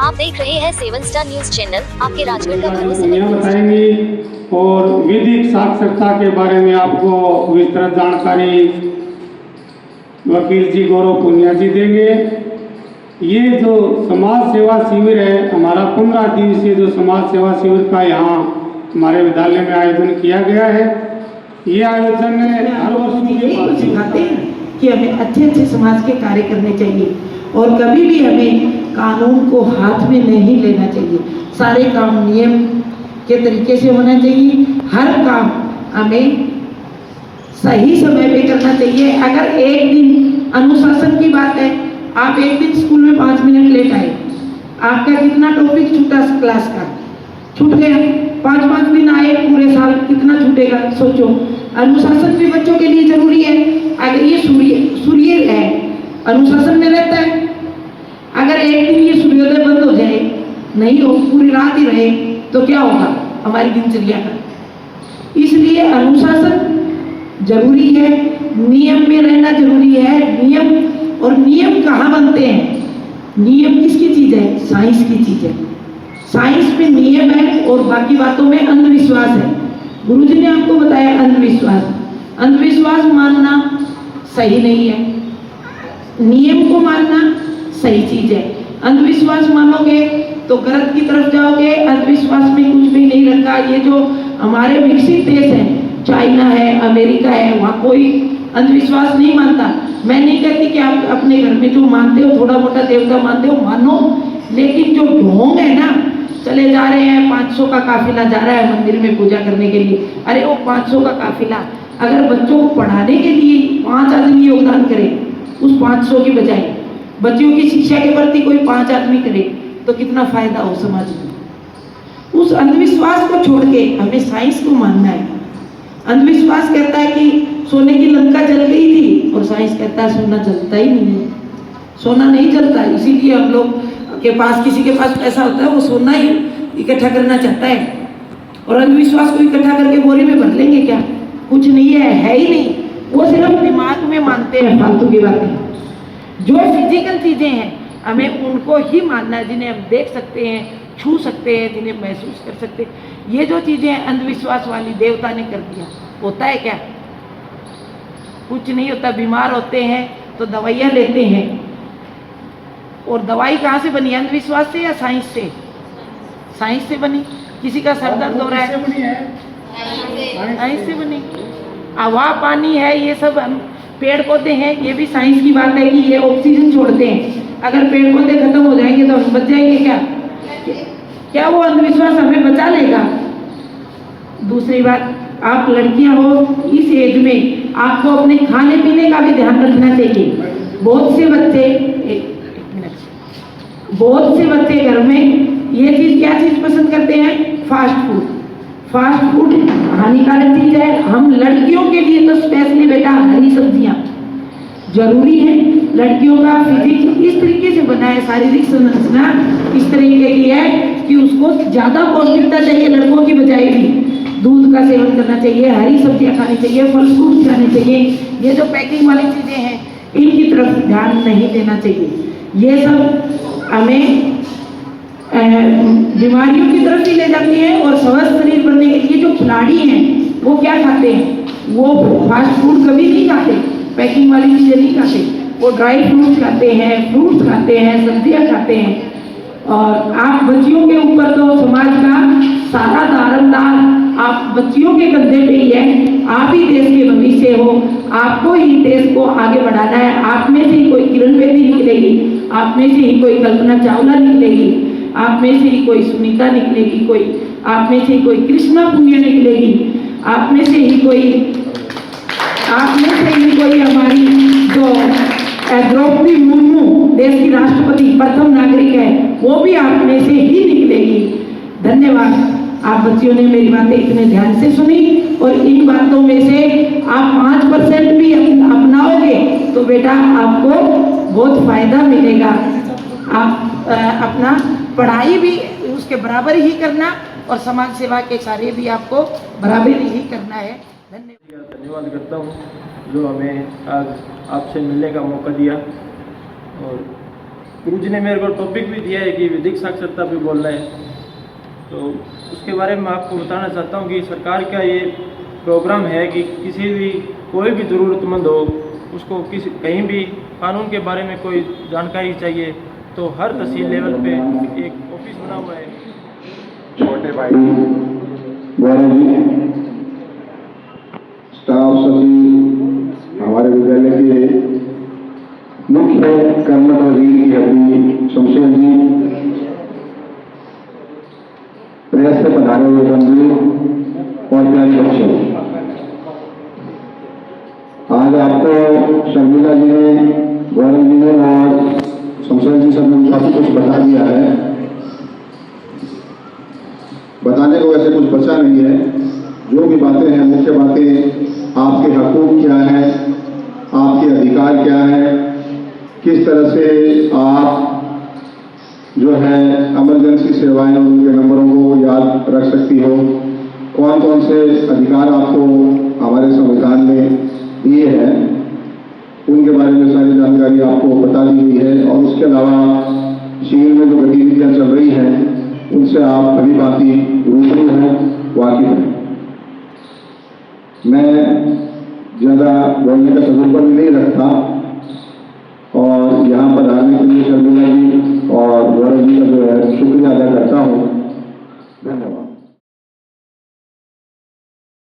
आप देख रहे हैं 7 स्टार न्यूज चैनल, आपके राजगढ़ का भरोसा। बताएंगी और विधिक साक्षरता के बारे में आपको विस्तृत जानकारी वकील जी गौरव पुनिया जी देंगे। ये जो समाज सेवा शिविर है हमारा 15 दिवसीय जो समाज सेवा शिविर का यहाँ हमारे विद्यालय में आयोजन किया गया है। ये आयोजन हर वर्ष सिखाते हैं कि हमें अच्छे अच्छे समाज के कार्य करने चाहिए और कभी भी हमें कानून को हाथ में नहीं लेना चाहिए। सारे काम नियम के तरीके से होना चाहिए। हर काम हमें सही समय पे करना चाहिए। अगर एक दिन अनुशासन की बात है, आप एक दिन स्कूल में 5 मिनट लेट आए, आपका कितना टॉपिक छूटा क्लास का, छूट गया। 5-5 दिन आए पूरे साल, कितना छूटेगा सोचो। अनुशासन भी बच्चों के लिए जरूरी है। अगर ये सूर्य है अनुशासन में रहता है, अगर एक दिन ये सूर्योदय बंद हो जाए, नहीं हो, पूरी रात ही रहे, तो क्या होगा हमारी दिनचर्या का। इसलिए अनुशासन जरूरी है, नियम में रहना जरूरी है। नियम और नियम कहाँ बनते हैं? नियम किसकी चीज है? साइंस की चीज है। साइंस में नियम है और बाकी बातों में अंधविश्वास है। गुरुजी ने आपको बताया अंधविश्वास, अंधविश्वास मानना सही नहीं है, नियम को मानना सही चीज है। अंधविश्वास मानोगे तो गलत की तरफ जाओगे। अंधविश्वास में कुछ भी नहीं रखा। ये जो हमारे विकसित देश हैं, चाइना है, अमेरिका है, वहाँ कोई अंधविश्वास नहीं मानता। मैं नहीं कहती कि आप अपने घर में जो मानते हो, थोड़ा मोटा देवता मानते हो, मानो, लेकिन जो ढोंग है ना, चले जा रहे हैं 500 का काफिला जा रहा है मंदिर में पूजा करने के लिए। अरे वो 500 का काफिला अगर बच्चों को पढ़ाने के लिए 5 आदमी योगदान करे, उस 500 की बजाय बच्चों की शिक्षा के प्रति कोई 5 आदमी करे, तो कितना फायदा हो समाज में। उस अंधविश्वास को छोड़ के हमें साइंस को मानना है। अंधविश्वास कहता है कि सोने की लंका जल गई थी, और साइंस कहता है सोना जलता ही नहीं है, सोना नहीं जलता। इसीलिए हम लोग के पास, किसी के पास पैसा होता है, वो सोना ही इकट्ठा करना चाहता है, और अंधविश्वास को इकट्ठा करके बोरी में भर लेंगे क्या? कुछ नहीं है ही नहीं। वो सिर्फ दिमाग में मानते हैं फालतू की बातें। जो फिजिकल चीजें हैं हमें उनको ही मानना है, जिन्हें हम देख सकते हैं, छू सकते हैं, जिन्हें महसूस कर सकते हैं। ये जो चीजें अंधविश्वास वाली देवता ने कर दिया, होता है क्या? कुछ नहीं होता। बीमार होते हैं तो दवाइयाँ लेते हैं, और दवाई कहाँ से बनी? अंधविश्वास से या साइंस से? साइंस से बनी। किसी का सर दर्द हो रहा है, साइंस से बनी। हवा, पानी है, ये सब पेड़ पौधे हैं, ये भी साइंस की बात है कि ये ऑक्सीजन छोड़ते हैं। अगर पेड़ पौधे खत्म हो जाएंगे तो हम बच जाएंगे क्या? क्या वो अंधविश्वास हमें बचा लेगा? दूसरी बात, आप लड़कियां हो, इस एज में आपको अपने खाने पीने का भी ध्यान रखना चाहिए। बहुत से बच्चे घर में ये चीज, क्या चीज पसंद करते हैं? Fast food. फास्ट फूड हानिकारक चीज है। हम लड़कियों के लिए तो स्पेशली बेटा हरी सब्जियां जरूरी है। लड़कियों का फिजिक्स इस तरीके से बना है, शारीरिक संरचना इस तरीके की है कि उसको ज्यादा पौष्टिकता चाहिए लड़कों की बजाय भी। दूध का सेवन करना चाहिए, हरी सब्जियां खानी चाहिए, फल फ्रूट खाने चाहिए। ये जो पैकिंग वाली चीजें हैं इनकी तरफ ध्यान नहीं देना चाहिए। ये सब हमें बीमारियों की तरफ ही ले जाती है। और स्वस्थ शरीर बनने के लिए जो खिलाड़ी हैं वो क्या खाते हैं? वो फास्ट फूड कभी नहीं खाते, पैकिंग वाली चीजें नहीं खाते, वो ड्राई फ्रूट खाते हैं, फ्रूट्स खाते हैं, सब्जियां खाते हैं। और आप बच्चियों के ऊपर तो समाज का सारा दारोमदार आप बच्चियों के कंधे पे ही है। आप ही देश के भविष्य हो, आपको ही देश को आगे बढ़ाना है। आप में से ही कोई किरण बेदी निकलेगी, आप में से ही कोई कल्पना चावला निकलेगी, आप में से ही कोई सुनीता निकलेगी, आप में से ही कोई कृष्णा पुनिया निकलेगी, आप में से ही कोई हमारी जो द्रौपदी मुर्मू देश की राष्ट्रपति प्रथम नागरिक है, वो भी आप में से ही निकलेगी। धन्यवाद। आप बच्चियों ने मेरी बातें इतने ध्यान से सुनी, और इन बातों में से आप 5% भी अपनाओगे तो बेटा आपको बहुत फायदा मिलेगा। आप अपना पढ़ाई भी उसके बराबर ही करना, और समाज सेवा के कार्य भी आपको बराबर ही करना है। धन्यवाद करता हूँ जो हमें आज आपसे मिलने का मौका दिया। और गुरुजी ने मेरे को टॉपिक भी दिया है कि विधिक साक्षरता पे बोलना है, तो उसके बारे में आपको बताना चाहता हूँ कि सरकार का ये प्रोग्राम है कि किसी भी कोई भी ज़रूरतमंद हो उसको किसी कहीं भी कानून के बारे में कोई जानकारी चाहिए तो हर तहसील लेवल पे एक ऑफिस बना हुआ है। छोटे भाई गौरव जी, स्टाफ सभी, हमारे विद्यालय के मुख्य कर्मचारी की हड्डी शमशेर जी, प्रेस से पधारे हुए बंधु और प्यारे बच्चे, आज आपको शर्मिला जी ने, गौरव जी ने और शमशेर जी सब ने काफी कुछ बता दिया है। बताने को वैसे कुछ बचा नहीं है। जो भी बातें हैं, मुख्य बातें, आपके हकूक क्या हैं, आपके अधिकार क्या हैं, किस तरह से आप जो है इमरजेंसी सेवाएं उनके नंबरों को याद रख सकती हो, कौन कौन से अधिकार आपको हमारे संविधान में दिए हैं, उनके बारे में सारी जानकारी आपको बता दी गई है। और उसके अलावा शिविर में जो गतिविधियाँ चल रही हैं उनसे आप भली भांति रूबरू हैं, वाकिफ हैं। मैं ज़्यादा बोलने का तजुर्बा भी नहीं रखता और यहाँ पर आने के लिए शर्मिला जी और गौरव जी का जो है शुक्रिया अदा करता हूँ। धन्यवाद।